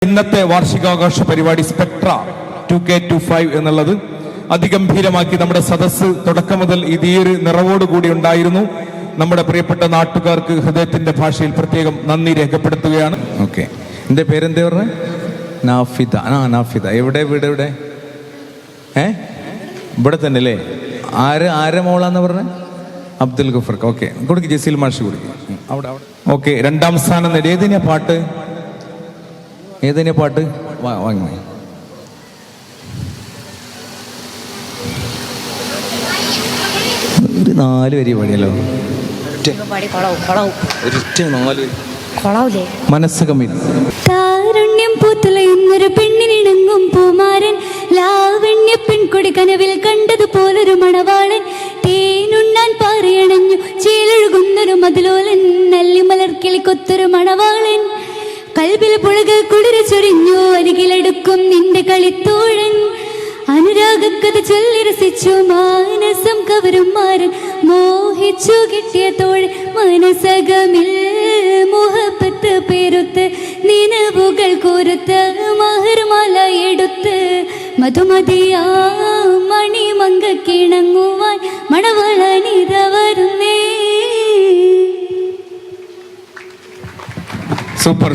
ഇന്നത്തെ വാർഷികാഘോഷ പരിപാടി Spectra 2K25 എന്നുള്ളത് അതിഗംഭീരമാക്കി നമ്മുടെ സദസ്സ് തുടക്കം മുതൽ ഇതീയൊരു നിറവോടുകൂടി ഉണ്ടായിരുന്നു. നമ്മുടെ പ്രിയപ്പെട്ട നാട്ടുകാർക്ക് ഹൃദയത്തിന്റെ ഭാഷയിൽ പ്രത്യേകം നന്ദി രേഖപ്പെടുത്തുകയാണ്. ഓക്കെ, എന്റെ പേരെന്താ പറഞ്ഞ? നാഫിദ. നാഫിദ. എവിടെ വീട്? എവിടെ? ഇവിടെ തന്നെ അല്ലേ? ആരെ മോളാന്ന് പറഞ്ഞ? അബ്ദുൽ ഗഫർ. ഓക്കെ, കൊടുക്ക്. ജസീൽ മാഷ് കൊടുക്കും. അവിടെ. ഓക്കെ, രണ്ടാം സ്ഥാനം നേടി. ഏതിനാ പാട്ട്? വാങ്ങി. ഒരു 4 വരി പാടിയല്ലോ. മനസ്സകമില്ല. താരുണ്യം പൂത്തുലയുന്നൊരു പെണ്ണിനിണങ്ങും പൂമാരൻ, ലാവണ്യ പെൺകൊടി കനവിൽ കണ്ടതുപോലൊരു മണവാളൻ, തേനുണ്ണാൻ പാറിയണഞ്ഞു ചേലൊഴുകുന്നൊരു മതിലോലൻ, നല്ലിമലർക്കിളിക്കൊത്തൊരു മണവാളൻ, കൽബിൽ പുഴക കുളിര് ചൊരിഞ്ഞു അരികിലെടുക്കും നിന്റെ കളിത്തോഴൻ, അനുരാഗക്കഥ ചൊല്ലി രസിച്ചു മാനസം കവരും മാരൻ, മോഹിച്ചു കിട്ടിയ തോഴൻ, മനസകമിൽ മുഹബത്ത് പേരുത്ത് നിലവുകൾ കോരുത്ത് മഹർമാല എടുത്ത് മധുമതിയാ മണിമങ്ക കിണങ്ങുവാൻ മണവാളനിത വരുന്നേ. സൂപ്പർ.